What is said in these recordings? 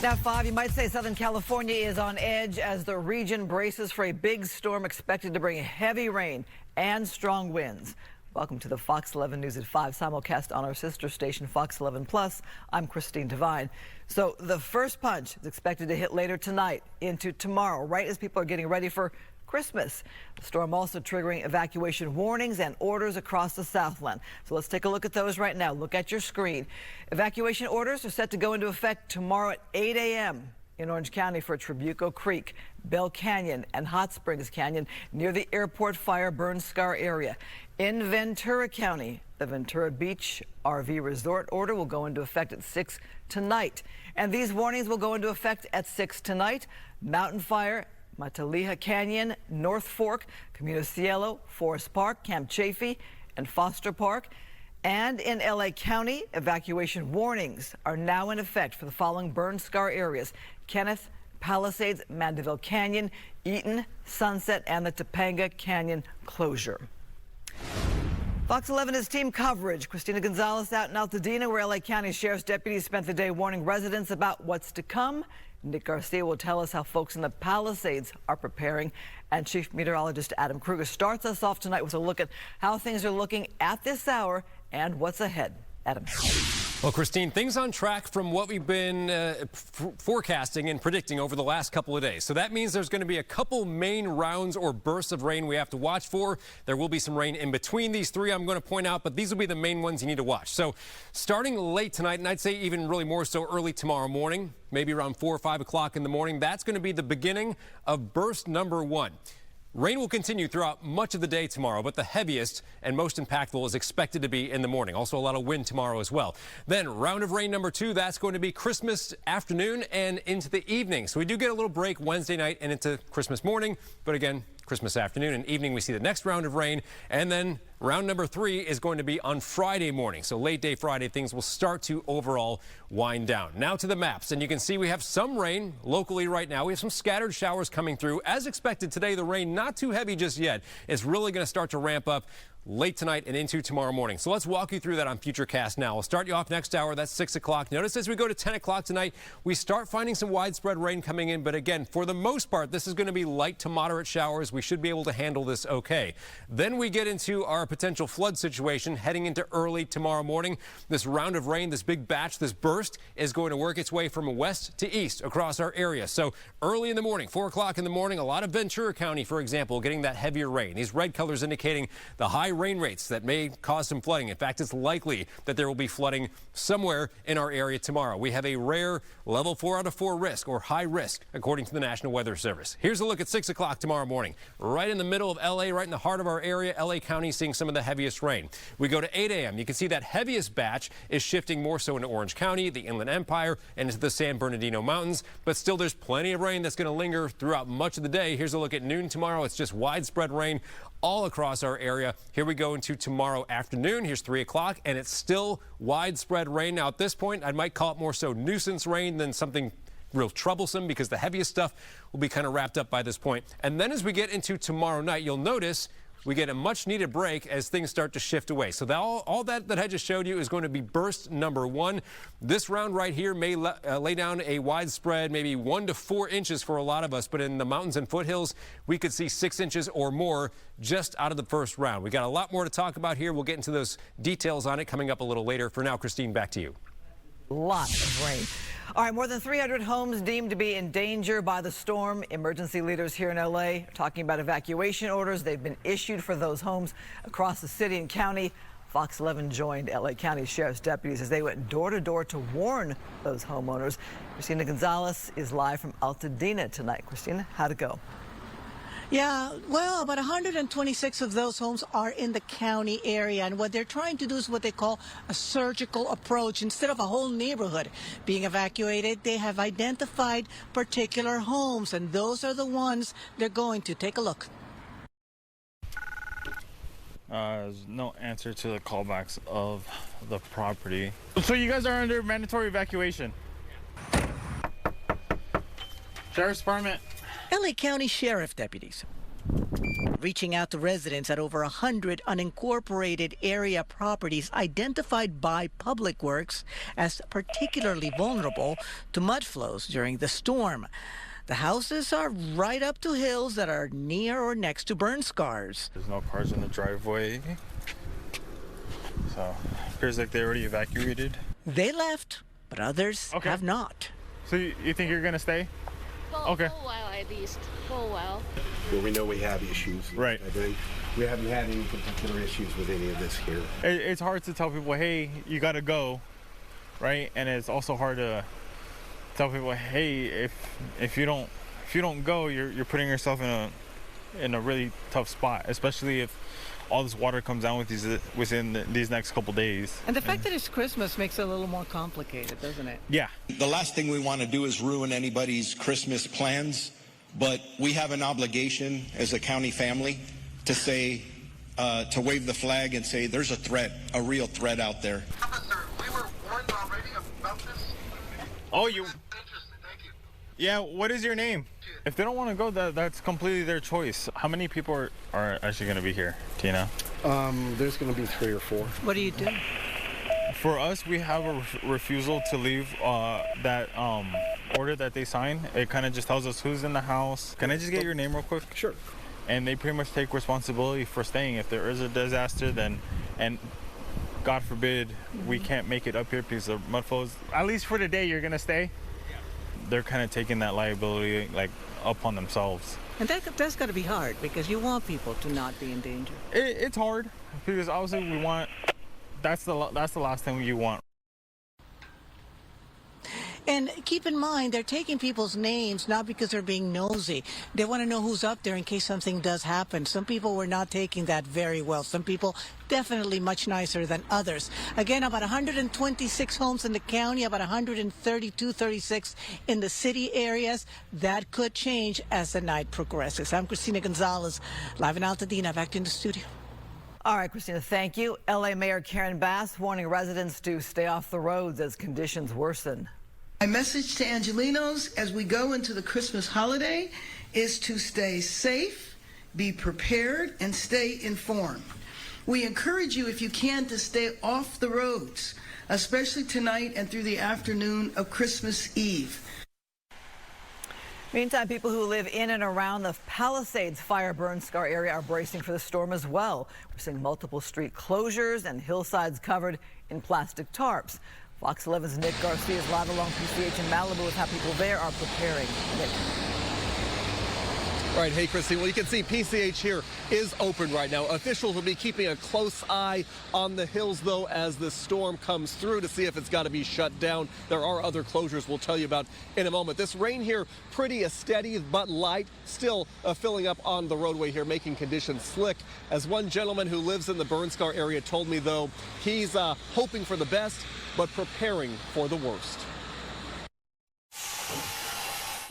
Now 5, you might say Southern California is on edge as the region braces for a big storm expected to bring heavy rain and strong winds. Welcome to the Fox 11 News at 5 simulcast on our sister station Fox 11 Plus. I'm Christine Devine. So the first punch is expected to hit later tonight into tomorrow, right as people are getting ready for Christmas. The storm also triggering evacuation warnings and orders across the Southland. So let's take a look at those right now. Look at your screen. Evacuation orders are set to go into effect tomorrow at 8 a.m. in Orange County for Trabuco Creek, Bell Canyon, and Hot Springs Canyon near the airport fire burn scar area. In Ventura County, the Ventura Beach RV Resort order will go into effect at 6 tonight. And these warnings will go into effect at 6 tonight. Mountain Fire, Mataliha Canyon, North Fork, Camino Cielo, Forest Park, Camp Chaffee, and Foster Park. And in LA County, evacuation warnings are now in effect for the following burn scar areas: Kenneth, Palisades, Mandeville Canyon, Eaton, Sunset, and the Topanga Canyon closure. Fox 11 is team coverage. Christina Gonzalez out in Altadena, where LA County Sheriff's deputies spent the day warning residents about what's to come. Nick Garcia will tell us how folks in the Palisades are preparing. And Chief Meteorologist Adam Kruger starts us off tonight with a look at how things are looking at this hour and what's ahead. Adam. Well, Christine, things on track from what we've been forecasting and predicting over the last couple of days. So that means there's going to be a couple main rounds or bursts of rain we have to watch for. There will be some rain in between these three I'm going to point out, but these will be the main ones you need to watch. So starting late tonight, and I'd say even really more so early tomorrow morning, maybe around 4 or 5 o'clock in the morning, that's going to be the beginning of burst number 1. Rain will continue throughout much of the day tomorrow, but the heaviest and most impactful is expected to be in the morning. Also a lot of wind tomorrow as well. Then round of rain number 2, that's going to be Christmas afternoon and into the evening. So we do get a little break Wednesday night and into Christmas morning, but again, Christmas afternoon and evening we see the next round of rain, and then round number 3 is going to be on Friday morning. So late day Friday, things will start to overall wind down. Now to the maps, and you can see we have some rain locally right now. We have some scattered showers coming through. As expected today, the rain not too heavy just yet. It's really going to start to ramp up late tonight and into tomorrow morning. So let's walk you through that on Futurecast now. We'll start you off next hour. That's 6 o'clock. Notice as we go to 10 o'clock tonight, we start finding some widespread rain coming in. But again, for the most part, this is going to be light to moderate showers. We should be able to handle this okay. Then we get into our potential flood situation heading into early tomorrow morning. This round of rain, this big batch, this burst is going to work its way from west to east across our area. So early in the morning, 4 o'clock in the morning, a lot of Ventura County, for example, getting that heavier rain. These red colors indicating the high rain rates that may cause some flooding. In fact, it's likely that there will be flooding somewhere in our area tomorrow. We have a rare level 4 out of 4 risk, or high risk, according to the National Weather Service. Here's a look at 6 o'clock tomorrow morning. Right in the middle of LA, right in the heart of our area, LA County seeing some of the heaviest rain. We go to 8 a.m. You can see that heaviest batch is shifting more so into Orange County, the Inland Empire, and into the San Bernardino Mountains. But still, there's plenty of rain that's going to linger throughout much of the day. Here's a look at noon tomorrow. It's just widespread rain all across our area. Here we go into tomorrow afternoon. Here's 3 o'clock, and it's still widespread rain. Now, at this point, I might call it more so nuisance rain than something real troublesome, because the heaviest stuff will be kind of wrapped up by this point. And then as we get into tomorrow night, you'll notice we get a much needed break as things start to shift away. So all that I just showed you is going to be burst number 1. This round right here may lay down a widespread, maybe 1 to 4 inches for a lot of us, but in the mountains and foothills, we could see 6 inches or more just out of the first round. We got a lot more to talk about here. We'll get into those details on it coming up a little later. For now, Christine, back to you. Lots of rain. All right, more than 300 homes deemed to be in danger by the storm. Emergency leaders here in LA are talking about evacuation orders. They've been issued for those homes across the city and county. Fox 11 joined LA County Sheriff's deputies as they went door to door to warn those homeowners. Christina Gonzalez is live from Altadena tonight. Christina, how'd it go? Yeah, well, about 126 of those homes are in the county area, and what they're trying to do is what they call a surgical approach. Instead of a whole neighborhood being evacuated, they have identified particular homes, and those are the ones they're going to. Take a look. There's no answer to the callbacks of the property. So you guys are under mandatory evacuation. Sheriff's Department. LA County Sheriff deputies reaching out to residents at over 100 unincorporated area properties identified by Public Works as particularly vulnerable to mud flows during the storm. The houses are right up to hills that are near or next to burn scars. There's no cars in the driveway. So it appears like they already evacuated. They left, but others have not. So you think you're gonna stay? For a while at least, for a while. Well, we know we have issues. Right. We haven't had any particular issues with any of this here. It's hard to tell people, hey, you gotta go, right? And it's also hard to tell people, hey, if you don't go, you're putting yourself in a really tough spot, especially if all this water comes down within these next couple days. And the fact that it's Christmas makes it a little more complicated, doesn't it? Yeah. The last thing we want to do is ruin anybody's Christmas plans, but we have an obligation as a county family to say, to wave the flag and say there's a threat, a real threat out there. Officer, we were warned already about this. Oh, you. Interesting, thank you. Yeah, what is your name? If they don't want to go, that's completely their choice. How many people are actually going to be here, Tina? There's going to be 3 or 4. What do you do? For us, we have a refusal to leave that order that they sign. It kind of just tells us who's in the house. Can I just get your name real quick? Sure. And they pretty much take responsibility for staying. If there is a disaster, and God forbid, we can't make it up here because of mud flows. At least for the day, you're going to stay? Yeah. They're kind of taking that liability upon themselves. And that's got to be hard because you want people to not be in danger. It's hard because obviously we want, that's the last thing you want. And keep in mind, they're taking people's names not because they're being nosy. They want to know who's up there in case something does happen. Some people were not taking that very well. Some people definitely much nicer than others. Again, about 126 homes in the county, about 132, 36 in the city areas. That could change as the night progresses. I'm Christina Gonzalez, live in Altadena. Back to the studio. All right, Christina, thank you. L.A. Mayor Karen Bass warning residents to stay off the roads as conditions worsen. My message to Angelenos as we go into the Christmas holiday is to stay safe, be prepared, and stay informed. We encourage you, if you can, to stay off the roads, especially tonight and through the afternoon of Christmas Eve. Meantime, people who live in and around the Palisades fire burn scar area are bracing for the storm as well. We're seeing multiple street closures and hillsides covered in plastic tarps. Fox 11's Nick Garcia is live along PCH in Malibu with how people there are preparing. Nick. Right, hey Christine, well you can see PCH here is open right now. Officials will be keeping a close eye on the hills though as the storm comes through to see if it's got to be shut down. There are other closures we'll tell you about in a moment. This rain here pretty steady but light, still filling up on the roadway here, making conditions slick. As one gentleman who lives in the burn scar area told me though, he's hoping for the best but preparing for the worst.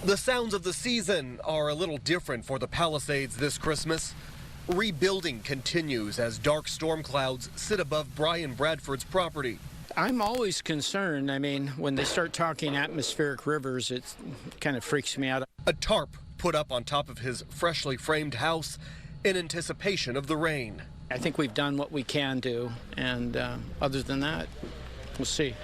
The sounds of the season are a little different for the Palisades this Christmas. Rebuilding continues as dark storm clouds sit above Brian Bradford's property. I'm always concerned. I mean, when they start talking atmospheric rivers, it kind of freaks me out. A tarp put up on top of his freshly framed house in anticipation of the rain. I think we've done what we can do, and other than that, we'll see.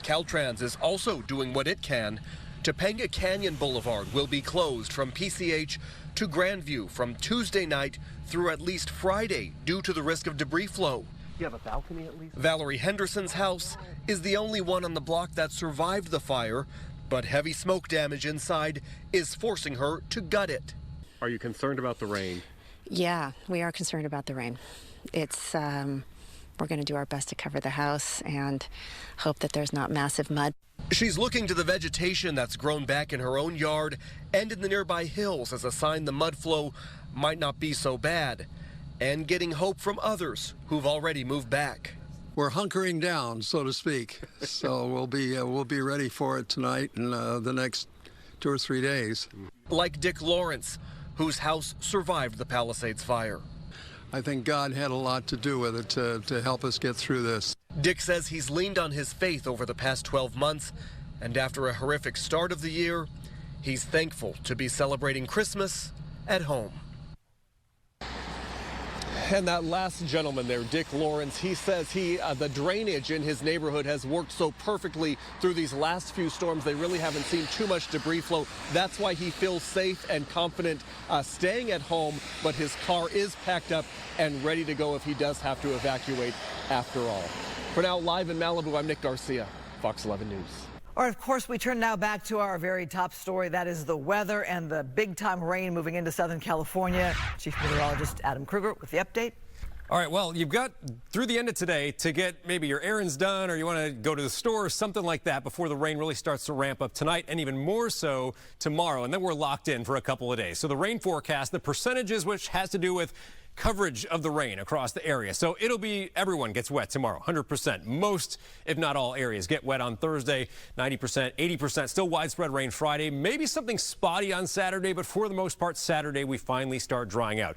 Caltrans is also doing what it can. Topanga Canyon Boulevard will be closed from PCH to Grandview from Tuesday night through at least Friday due to the risk of debris flow. You have a balcony at least? Valerie Henderson's house is the only one on the block that survived the fire, but heavy smoke damage inside is forcing her to gut it. Are you concerned about the rain? Yeah, we are concerned about the rain. It's we're going to do our best to cover the house and hope that there's not massive mud. She's looking to the vegetation that's grown back in her own yard and in the nearby hills as a sign the mud flow might not be so bad, and getting hope from others who've already moved back. We're hunkering down, so to speak. So we'll be ready for it tonight and the next 2 or 3 days. Like Dick Lawrence, whose house survived the Palisades fire. I think God had a lot to do with it to help us get through this. Dick says he's leaned on his faith over the past 12 months, and after a horrific start of the year, he's thankful to be celebrating Christmas at home. And that last gentleman there, Dick Lawrence, he says the drainage in his neighborhood has worked so perfectly through these last few storms. They really haven't seen too much debris flow. That's why he feels safe and confident staying at home, but his car is packed up and ready to go if he does have to evacuate after all. For now, live in Malibu, I'm Nick Garcia, Fox 11 News. All right, of course, we turn now back to our very top story. That is the weather and the big-time rain moving into Southern California. Chief Meteorologist Adam Kruger with the update. All right, well, you've got through the end of today to get maybe your errands done or you want to go to the store or something like that before the rain really starts to ramp up tonight and even more so tomorrow. And then we're locked in for a couple of days. So the rain forecast, the percentages, which has to do with coverage of the rain across the area. So it'll be everyone gets wet tomorrow, 100%. Most, if not all, areas get wet on Thursday, 90%, 80%. Still widespread rain Friday. Maybe something spotty on Saturday, but for the most part, Saturday we finally start drying out.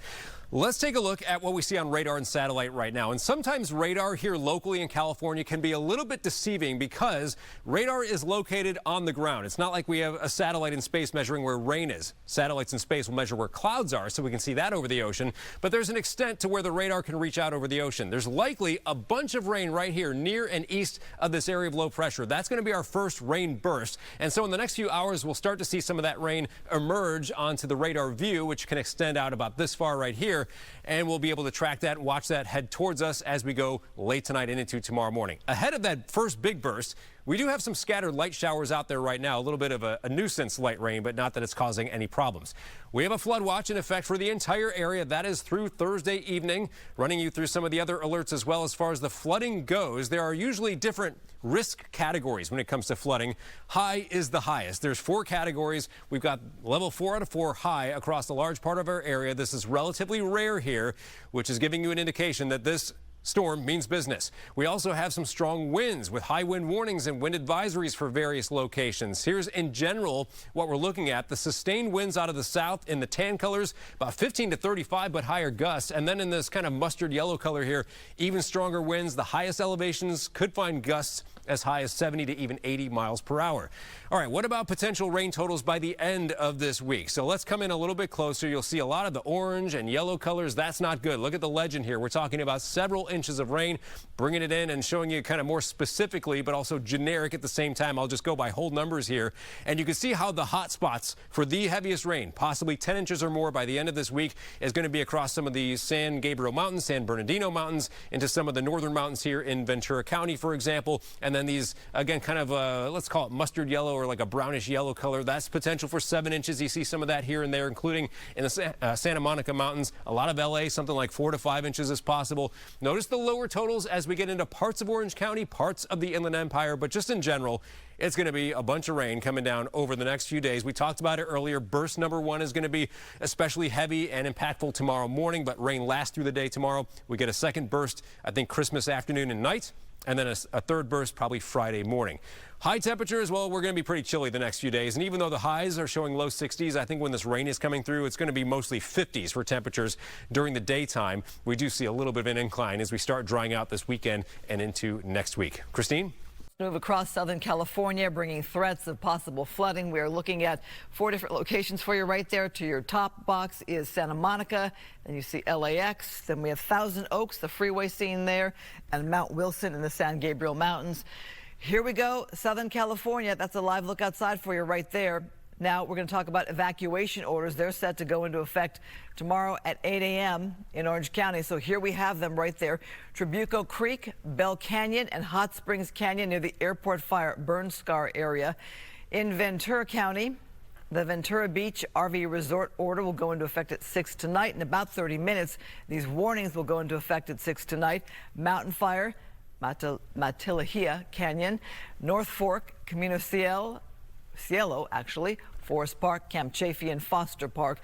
Let's take a look at what we see on radar and satellite right now. And sometimes radar here locally in California can be a little bit deceiving because radar is located on the ground. It's not like we have a satellite in space measuring where rain is. Satellites in space will measure where clouds are so we can see that over the ocean. But there's an extent to where the radar can reach out over the ocean. There's likely a bunch of rain right here near and east of this area of low pressure. That's going to be our first rain burst. And so in the next few hours, we'll start to see some of that rain emerge onto the radar view, which can extend out about this far right here. And we'll be able to track that and watch that head towards us as we go late tonight and into tomorrow morning. Ahead of that first big burst, we do have some scattered light showers out there right now, a little bit of a nuisance light rain, but not that it's causing any problems. We have a flood watch in effect for the entire area. That is through Thursday evening, running you through some of the other alerts as well. As far as the flooding goes, there are usually different risk categories when it comes to flooding. High is the highest. There's 4 categories. We've got level 4 out of 4 high across a large part of our area. This is relatively rare here, which is giving you an indication that this storm means business. We also have some strong winds with high wind warnings and wind advisories for various locations. Here's in general what we're looking at. The sustained winds out of the south in the tan colors, about 15 to 35, but higher gusts. And then in this kind of mustard yellow color here, even stronger winds. The highest elevations could find gusts as high as 70 to even 80 miles per hour. All right, what about potential rain totals by the end of this week? So let's come in a little bit closer. You'll see a lot of the orange and yellow colors. That's not good. Look at the legend here. We're talking about several inches of rain, bringing it in and showing you kind of more specifically, but also generic at the same time. I'll just go by whole numbers here. And you can see how the hot spots for the heaviest rain, possibly 10 inches or more by the end of this week, is going to be across some of the San Gabriel Mountains, San Bernardino Mountains, into some of the northern mountains here in Ventura County, for example. And then these, again, kind of, let's call it mustard yellow or like a brownish yellow color. That's potential for 7 inches. You see some of that here and there, including in the Santa Monica Mountains. A lot of LA, something like 4 to 5 inches is possible. Notice the lower totals as we get into parts of Orange County, parts of the Inland Empire, but just in general, it's going to be a bunch of rain coming down over the next few days. We talked about it earlier. Burst number 1 is going to be especially heavy and impactful tomorrow morning, but rain lasts through the day tomorrow. We get a second burst, I think, Christmas afternoon and night, and then a third burst probably Friday morning. High temperatures, well, we're going to be pretty chilly the next few days. And even though the highs are showing low 60s, I think when this rain is coming through, it's going to be mostly 50s for temperatures during the daytime. We do see a little bit of an incline as we start drying out this weekend and into next week. Christine? Move across Southern California, bringing threats of possible flooding. We are looking at 4 different locations for you right there. To your top box is Santa Monica, and you see LAX. Then we have Thousand Oaks, the freeway scene there, and Mount Wilson in the San Gabriel Mountains. Here we go, Southern California. That's a live look outside for you right there. Now we're going to talk about evacuation orders. They're set to go into effect tomorrow at 8 a.m. in Orange County. So here we have them right there. Trabuco Creek, Bell Canyon, and Hot Springs Canyon near the airport fire burn scar area. In Ventura County, the Ventura Beach RV resort order will go into effect at 6 tonight. In about 30 minutes, these warnings will go into effect at 6 tonight. Mountain fire, Matilahia Canyon, North Fork, Camino Cielo, actually, Forest Park, Camp Chaffee, and Foster Park.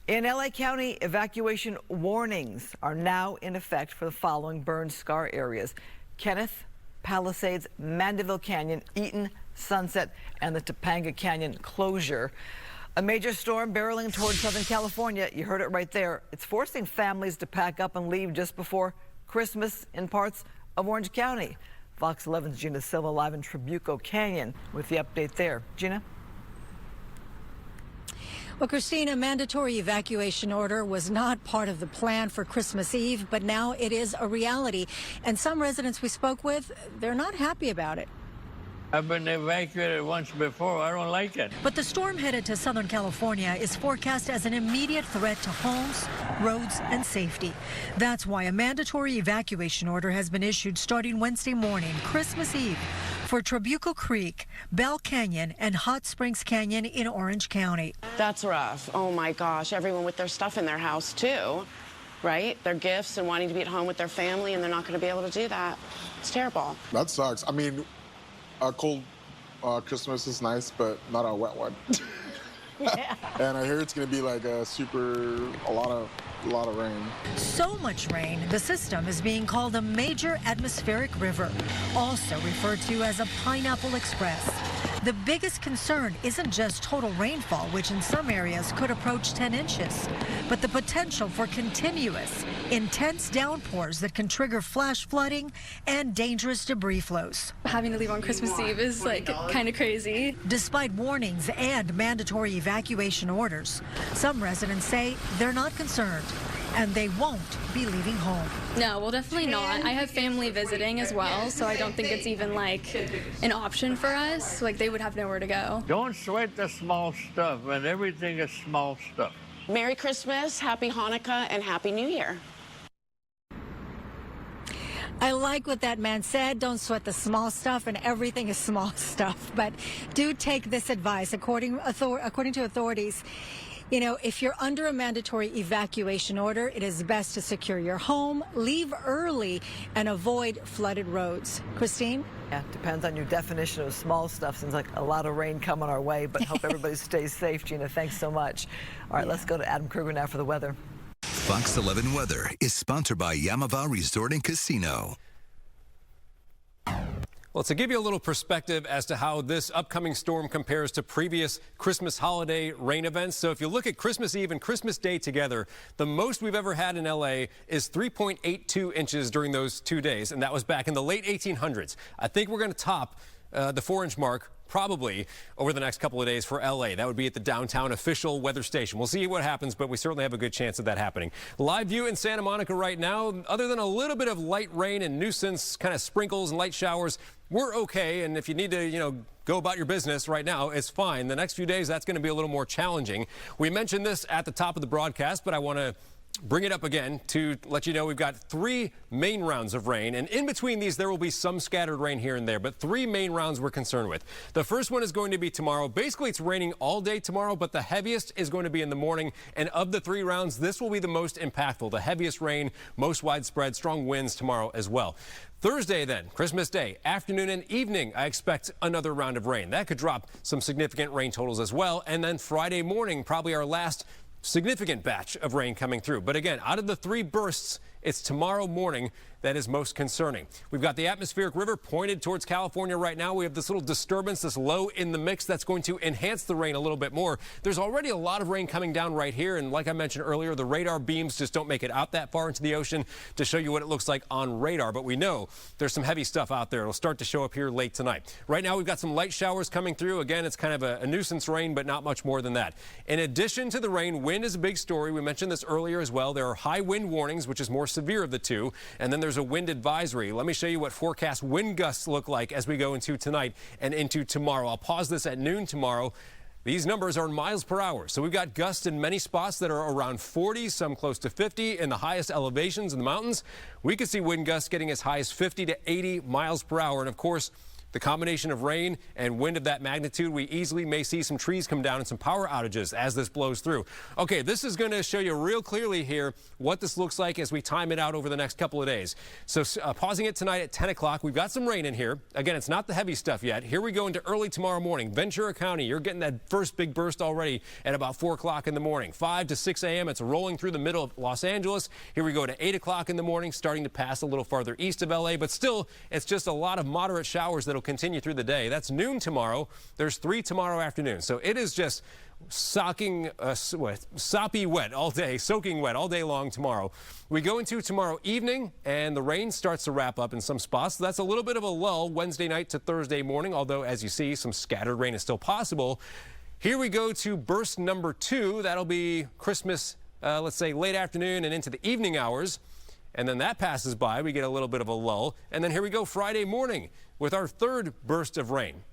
In LA County, evacuation warnings are now in effect for the following burn scar areas: Kenneth, Palisades, Mandeville Canyon, Eaton, Sunset, and the Topanga Canyon closure. A major storm barreling towards Southern California. You heard it right there. It's forcing families to pack up and leave just before Christmas in parts of Orange County. Fox 11's Gina Silva live in Trabuco Canyon with the update there. Gina? Well, Christine, a mandatory evacuation order was not part of the plan for Christmas Eve, but now it is a reality. And some residents we spoke with, they're not happy about it. I've been evacuated once before. I don't like it. But the storm headed to Southern California is forecast as an immediate threat to homes, roads, and safety. That's why a mandatory evacuation order has been issued starting Wednesday morning, Christmas Eve, for Trabuco Creek, Bell Canyon, and Hot Springs Canyon in Orange County. That's rough. Oh my gosh, everyone with their stuff in their house too, right? Their gifts and wanting to be at home with their family, and they're not going to be able to do that. It's terrible. That sucks. I mean, a cold Christmas is nice, but not a wet one. Yeah. And I hear it's going to be like a lot of rain. So much rain, the system is being called a major atmospheric river, also referred to as a Pineapple Express. The biggest concern isn't just total rainfall, which in some areas could approach 10 inches, but the potential for continuous, intense downpours that can trigger flash flooding and dangerous debris flows. Having to leave on Christmas Eve is kind of crazy. Despite warnings and mandatory evacuation orders, some residents say they're not concerned and they won't be leaving home. No, well, definitely not. I have family visiting as well, so I don't think it's even an option for us. They would have nowhere to go. Don't sweat the small stuff, and everything is small stuff. Merry Christmas, Happy Hanukkah, and Happy New Year. I like what that man said. Don't sweat the small stuff, and everything is small stuff. But do take this advice. According to authorities, if you're under a mandatory evacuation order, it is best to secure your home, leave early, and avoid flooded roads. Christine? Yeah, depends on your definition of small stuff. Seems like a lot of rain coming our way, but hope everybody stays safe. Gina, thanks so much. All right, let's go to Adam Kruger now for the weather. Fox 11 Weather is sponsored by Yamava Resort and Casino. Well, to give you a little perspective as to how this upcoming storm compares to previous Christmas holiday rain events. So if you look at Christmas Eve and Christmas Day together, the most we've ever had in L.A. is 3.82 inches during those 2 days, and that was back in the late 1800s. I think we're going to top the 4-inch mark probably over the next couple of days for L.A. That would be at the downtown official weather station. We'll see what happens, but we certainly have a good chance of that happening. Live view in Santa Monica right now, other than a little bit of light rain and nuisance kind of sprinkles and light showers, we're okay. And if you need to, go about your business right now, it's fine. The next few days, that's going to be a little more challenging. We mentioned this at the top of the broadcast, but I want to bring it up again to let you know we've got 3 main rounds of rain, and in between these there will be some scattered rain here and there, but 3 main rounds we're concerned with. The first one is going to be tomorrow. Basically, it's raining all day tomorrow, but the heaviest is going to be in the morning, and of the 3 rounds, this will be the most impactful. The heaviest rain, most widespread, strong winds tomorrow as well. Thursday then, Christmas Day, afternoon and evening, I expect another round of rain. That could drop some significant rain totals as well, and then Friday morning, probably our last significant batch of rain coming through. But again, out of the 3 bursts, it's tomorrow morning that is most concerning. We've got the atmospheric river pointed towards California right now. We have this little disturbance, this low in the mix that's going to enhance the rain a little bit more. There's already a lot of rain coming down right here. And like I mentioned earlier, the radar beams just don't make it out that far into the ocean to show you what it looks like on radar. But we know there's some heavy stuff out there. It'll start to show up here late tonight. Right now, we've got some light showers coming through. Again, it's kind of a nuisance rain, but not much more than that. In addition to the rain, wind is a big story. We mentioned this earlier as well. There are high wind warnings, which is more severe of the two. And then there's a wind advisory. Let me show you what forecast wind gusts look like as we go into tonight and into tomorrow. I'll pause this at noon tomorrow. These numbers are in miles per hour. So we've got gusts in many spots that are around 40, some close to 50 in the highest elevations in the mountains. We could see wind gusts getting as high as 50 to 80 miles per hour. And of course, the combination of rain and wind of that magnitude, we easily may see some trees come down and some power outages as this blows through. Okay, this is going to show you real clearly here what this looks like as we time it out over the next couple of days. So pausing it tonight at 10 o'clock, we've got some rain in here. Again, it's not the heavy stuff yet. Here we go into early tomorrow morning. Ventura County, you're getting that first big burst already at about 4 o'clock in the morning. 5 to 6 a.m., it's rolling through the middle of Los Angeles. Here we go to 8 o'clock in the morning, starting to pass a little farther east of L.A., but still, it's just a lot of moderate showers that'll continue through the day. That's noon tomorrow. There's 3 tomorrow afternoon. So it is just soppy wet all day, soaking wet all day long tomorrow. We go into tomorrow evening, and the rain starts to wrap up in some spots. So that's a little bit of a lull Wednesday night to Thursday morning, although, as you see, some scattered rain is still possible. Here we go to burst number 2. That'll be Christmas, let's say late afternoon and into the evening hours. And then that passes by. We get a little bit of a lull. And then here we go Friday morning with our third burst of rain.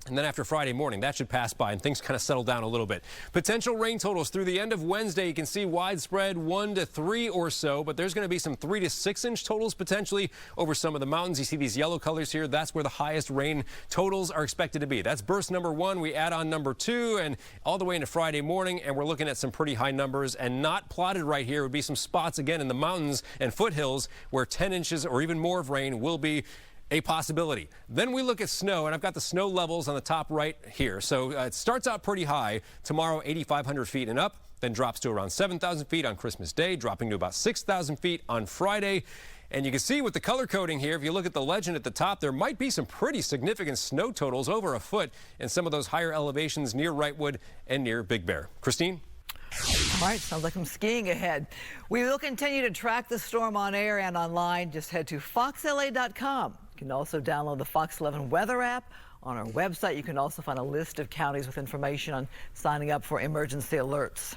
And then after Friday morning, that should pass by and things kind of settle down a little bit. Potential rain totals through the end of Wednesday. You can see widespread 1 to 3 or so, but there's going to be some 3 to 6 inch totals potentially over some of the mountains. You see these yellow colors here. That's where the highest rain totals are expected to be. That's burst number 1. We add on number 2 and all the way into Friday morning, and we're looking at some pretty high numbers. And not plotted right here would be some spots again in the mountains and foothills where 10 inches or even more of rain will be a possibility. Then we look at snow, and I've got the snow levels on the top right here. So it starts out pretty high. Tomorrow, 8,500 feet and up, then drops to around 7,000 feet on Christmas Day, dropping to about 6,000 feet on Friday. And you can see with the color coding here, if you look at the legend at the top, there might be some pretty significant snow totals over a foot in some of those higher elevations near Wrightwood and near Big Bear. Christine? All right, sounds like I'm skiing ahead. We will continue to track the storm on air and online. Just head to foxla.com. You can also download the Fox 11 weather app. On our website, you can also find a list of counties with information on signing up for emergency alerts.